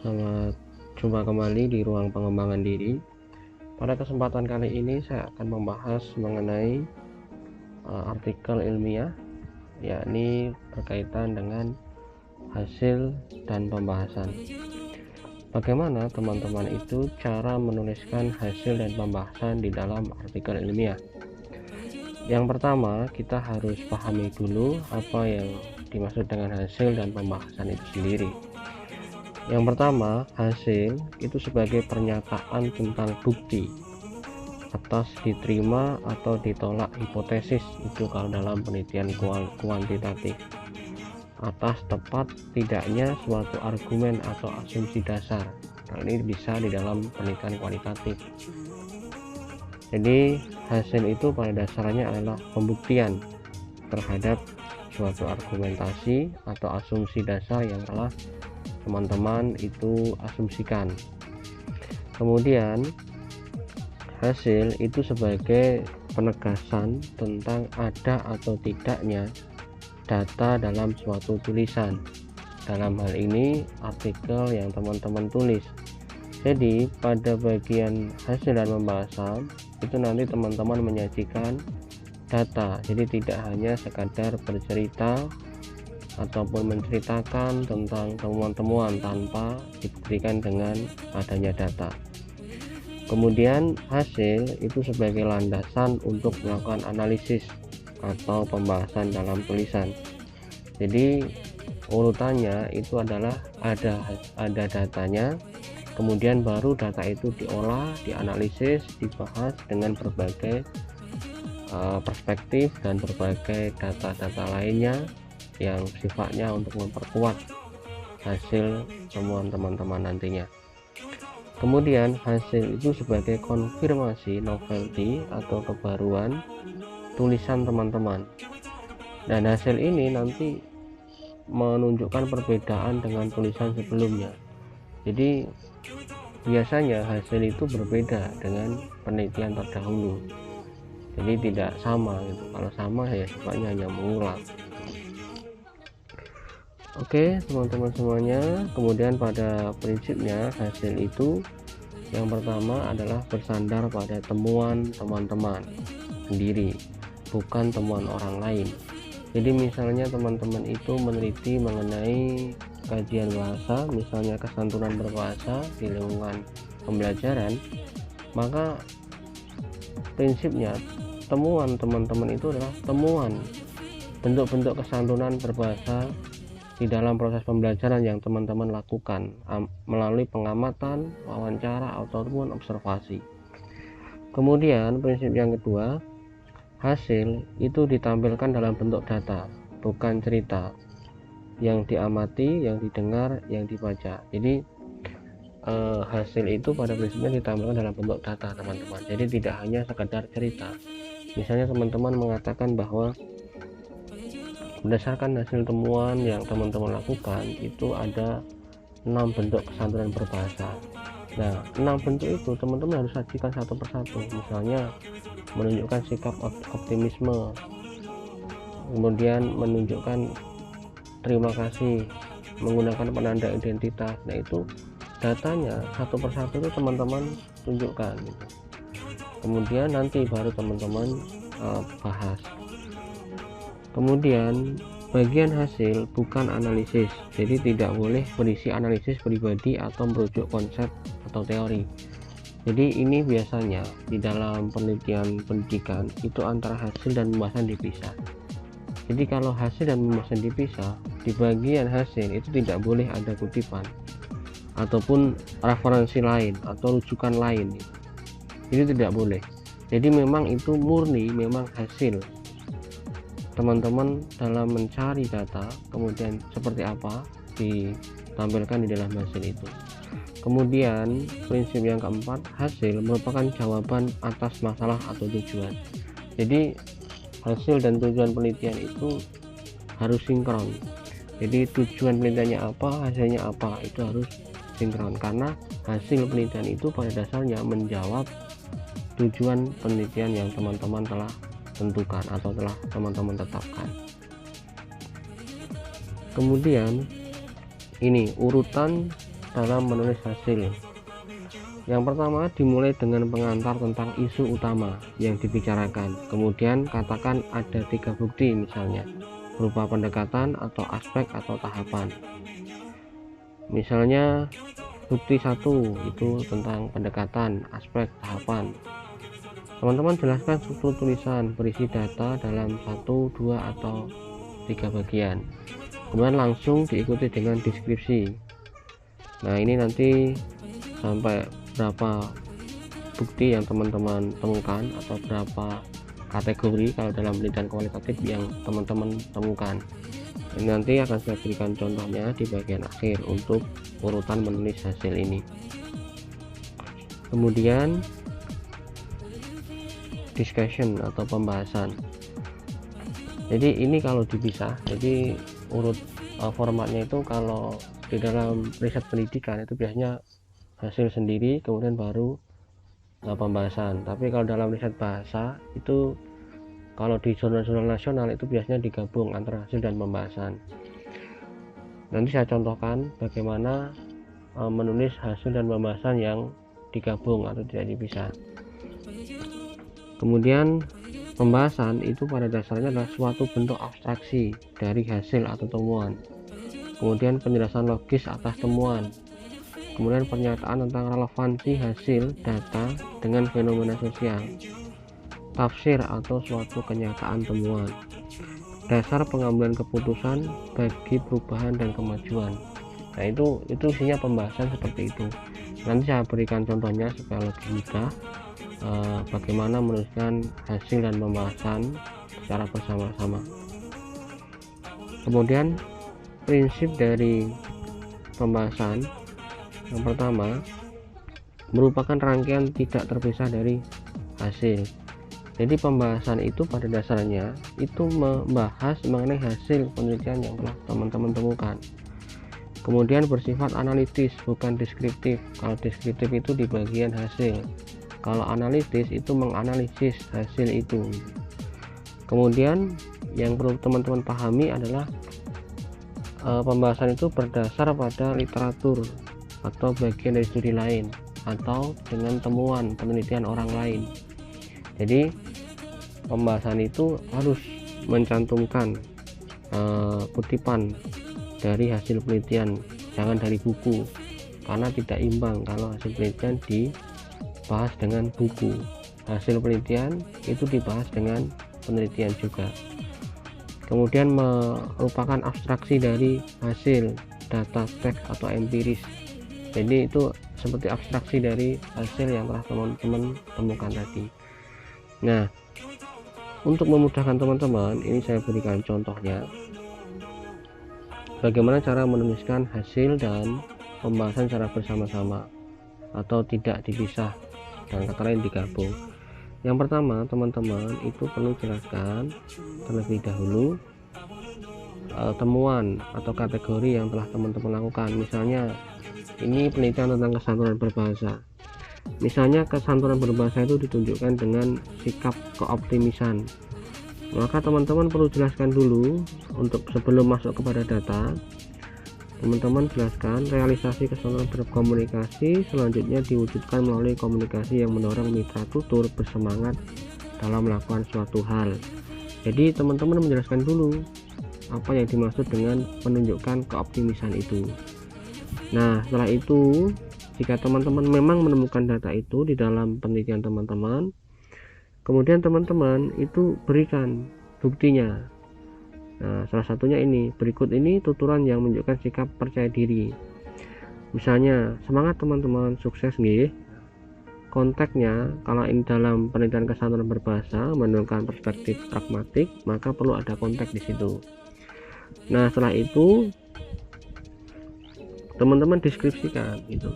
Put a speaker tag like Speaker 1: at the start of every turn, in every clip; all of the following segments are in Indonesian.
Speaker 1: Selamat jumpa kembali di ruang pengembangan diri. Pada kesempatan kali ini saya akan membahas mengenai artikel ilmiah, yakni berkaitan dengan hasil dan pembahasan. Bagaimana teman-teman itu cara menuliskan hasil dan pembahasan di dalam artikel ilmiah? Yang pertama, kita harus pahami dulu apa yang dimaksud dengan hasil dan pembahasan itu sendiri. Yang pertama, hasil itu sebagai pernyataan tentang bukti atas diterima atau ditolak hipotesis, itu kalau dalam penelitian kuantitatif, atas tepat tidaknya suatu argumen atau asumsi dasar. Nah, ini bisa di dalam penelitian kualitatif. Jadi hasil itu pada dasarnya adalah pembuktian terhadap suatu argumentasi atau asumsi dasar yang telah teman-teman itu asumsikan. Kemudian hasil itu sebagai penegasan tentang ada atau tidaknya data dalam suatu tulisan, dalam hal ini artikel yang teman-teman tulis. Jadi pada bagian hasil dan pembahasan itu nanti teman-teman menyajikan data, jadi tidak hanya sekadar bercerita ataupun menceritakan tentang temuan-temuan tanpa dibuktikan dengan adanya data. Kemudian hasil itu sebagai landasan untuk melakukan analisis atau pembahasan dalam tulisan. Jadi urutannya itu adalah ada datanya, kemudian baru data itu diolah, dianalisis, dibahas dengan berbagai perspektif dan berbagai data-data lainnya yang sifatnya untuk memperkuat hasil temuan teman-teman nantinya. Kemudian hasil itu sebagai konfirmasi novelty atau kebaruan tulisan teman-teman, dan hasil ini nanti menunjukkan perbedaan dengan tulisan sebelumnya. Jadi biasanya hasil itu berbeda dengan penelitian terdahulu, jadi tidak sama gitu. Kalau sama ya sifatnya hanya mengulang. Oke teman-teman semuanya, kemudian pada prinsipnya hasil itu yang pertama adalah bersandar pada temuan teman-teman sendiri, bukan temuan orang lain. Jadi misalnya teman-teman itu meneliti mengenai kajian bahasa, misalnya kesantunan berbahasa di lingkungan pembelajaran, maka prinsipnya temuan teman-teman itu adalah temuan bentuk-bentuk kesantunan berbahasa di dalam proses pembelajaran yang teman-teman lakukan melalui pengamatan, wawancara, ataupun observasi. Kemudian prinsip yang kedua, hasil itu ditampilkan dalam bentuk data, bukan cerita yang diamati, yang didengar, yang dibaca. Jadi hasil itu pada prinsipnya ditampilkan dalam bentuk data teman-teman, jadi tidak hanya sekadar cerita. Misalnya teman-teman mengatakan bahwa berdasarkan hasil temuan yang teman-teman lakukan itu ada 6 bentuk kesantunan berbahasa. Nah, 6 bentuk itu teman-teman harus sajikan satu persatu. Misalnya menunjukkan sikap optimisme, kemudian menunjukkan terima kasih, menggunakan penanda identitas. Nah, itu datanya satu persatu itu teman-teman tunjukkan gitu. Kemudian nanti baru teman-teman bahas. Kemudian bagian hasil bukan analisis, jadi tidak boleh berisi analisis pribadi atau merujuk konsep atau teori. Jadi ini biasanya di dalam penelitian pendidikan itu antara hasil dan pembahasan dipisah. Jadi kalau hasil dan pembahasan dipisah, di bagian hasil itu tidak boleh ada kutipan ataupun referensi lain atau rujukan lain. Itu tidak boleh. Jadi memang itu murni memang hasil teman-teman dalam mencari data, kemudian seperti apa ditampilkan di dalam hasil itu. Kemudian prinsip yang keempat, hasil merupakan jawaban atas masalah atau tujuan. Jadi hasil dan tujuan penelitian itu harus sinkron. Jadi tujuan penelitiannya apa, hasilnya apa, itu harus sinkron, karena hasil penelitian itu pada dasarnya menjawab tujuan penelitian yang teman-teman telah tentukan atau telah teman-teman tetapkan. Kemudian ini urutan dalam menulis hasil. Yang pertama, dimulai dengan pengantar tentang isu utama yang dibicarakan. Kemudian katakan ada 3 bukti misalnya, berupa pendekatan atau aspek atau tahapan. Misalnya bukti 1 itu tentang pendekatan, aspek, tahapan. Teman-teman jelaskan struktur tulisan berisi data dalam 1, 2, atau 3 bagian. Kemudian langsung diikuti dengan deskripsi. Nah, ini nanti sampai berapa bukti yang teman-teman temukan atau berapa kategori kalau dalam penelitian kualitatif yang teman-teman temukan. Ini nanti akan saya berikan contohnya di bagian akhir untuk urutan menulis hasil ini. Kemudian discussion atau pembahasan. Jadi ini kalau dipisah, jadi urut formatnya itu kalau di dalam riset pendidikan itu biasanya hasil sendiri, kemudian baru pembahasan. Tapi kalau dalam riset bahasa itu, kalau di jurnal-jurnal nasional itu biasanya digabung antara hasil dan pembahasan. Nanti saya contohkan bagaimana menulis hasil dan pembahasan yang digabung atau tidak dipisah. Kemudian pembahasan itu pada dasarnya adalah suatu bentuk abstraksi dari hasil atau temuan. Kemudian penjelasan logis atas temuan. Kemudian pernyataan tentang relevansi hasil data dengan fenomena sosial, tafsir atau suatu kenyataan temuan, dasar pengambilan keputusan bagi perubahan dan kemajuan. Nah, itu isinya pembahasan seperti itu. Nanti saya berikan contohnya supaya lebih mudah bagaimana menuliskan hasil dan pembahasan secara bersama-sama. Kemudian prinsip dari pembahasan yang pertama, merupakan rangkaian tidak terpisah dari hasil. Jadi pembahasan itu pada dasarnya itu membahas mengenai hasil penelitian yang telah teman-teman temukan. Kemudian bersifat analitis, bukan deskriptif. Kalau deskriptif itu di bagian hasil, kalau analitis itu menganalisis hasil itu. Kemudian yang perlu teman-teman pahami adalah pembahasan itu berdasar pada literatur atau bagian dari studi lain atau dengan temuan penelitian orang lain. Jadi pembahasan itu harus mencantumkan kutipan dari hasil penelitian, jangan dari buku, karena tidak imbang kalau hasil penelitian dibahas dengan buku. Hasil penelitian itu dibahas dengan penelitian juga. Kemudian merupakan abstraksi dari hasil data teks atau empiris. Jadi itu seperti abstraksi dari hasil yang telah teman-teman temukan tadi. Nah, untuk memudahkan teman-teman, ini saya berikan contohnya bagaimana cara menuliskan hasil dan pembahasan secara bersama-sama atau tidak dipisah, dan kata lain digabung. Yang pertama, teman-teman itu perlu jelaskan terlebih dahulu temuan atau kategori yang telah teman-teman lakukan. Misalnya ini penelitian tentang kesantunan berbahasa. Misalnya kesantunan berbahasa itu ditunjukkan dengan sikap keoptimisan. Maka teman-teman perlu jelaskan dulu, untuk sebelum masuk kepada data, teman-teman jelaskan realisasi kesantunan berkomunikasi selanjutnya diwujudkan melalui komunikasi yang mendorong mitra tutur bersemangat dalam melakukan suatu hal. Jadi teman-teman menjelaskan dulu apa yang dimaksud dengan menunjukkan keoptimisan itu. Nah, setelah itu, jika teman-teman memang menemukan data itu di dalam penelitian teman-teman, kemudian teman-teman itu berikan buktinya. Nah, salah satunya ini, berikut ini tuturan yang menunjukkan sikap percaya diri. Misalnya, semangat teman-teman, sukses nggih. Konteksnya, kalau ini dalam penelitian kesantunan berbahasa menunjukkan perspektif pragmatik, maka perlu ada konteks di situ. Nah, setelah itu teman-teman deskripsikan itu.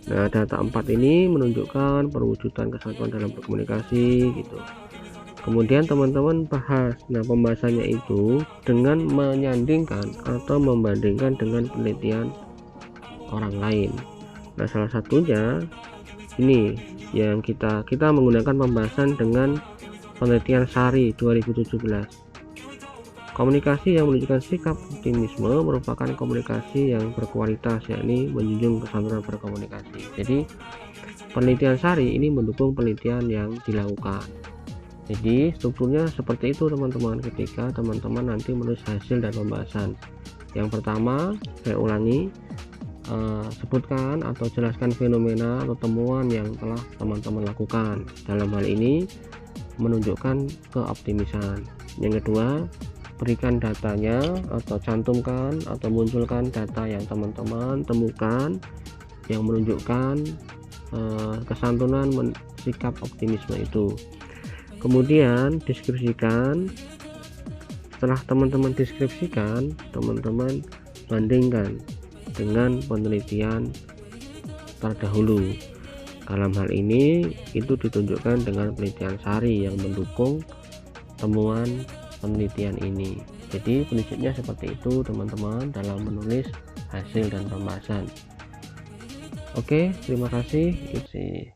Speaker 1: Nah, data 4 ini menunjukkan perwujudan kesatuan dalam berkomunikasi gitu. Kemudian teman-teman bahas. Nah, pembahasannya itu dengan menyandingkan atau membandingkan dengan penelitian orang lain. Nah, salah satunya ini yang kita menggunakan pembahasan dengan penelitian SARI 2017. Komunikasi yang menunjukkan sikap optimisme merupakan komunikasi yang berkualitas, yakni menjunjung kesantunan berkomunikasi. Jadi penelitian SARI ini mendukung penelitian yang dilakukan. Jadi strukturnya seperti itu teman-teman, ketika teman-teman nanti menulis hasil dan pembahasan. Yang pertama, saya ulangi, sebutkan atau jelaskan fenomena atau temuan yang telah teman-teman lakukan. Dalam hal ini menunjukkan keoptimisan. Yang kedua, berikan datanya atau cantumkan atau munculkan data yang teman-teman temukan yang menunjukkan kesantunan sikap optimisme itu. Kemudian deskripsikan. Setelah teman-teman deskripsikan, teman-teman bandingkan dengan penelitian terdahulu. Dalam hal ini itu ditunjukkan dengan penelitian SARI yang mendukung temuan penelitian ini. Jadi prinsipnya seperti itu teman-teman dalam menulis hasil dan pembahasan. Oke, terima kasih.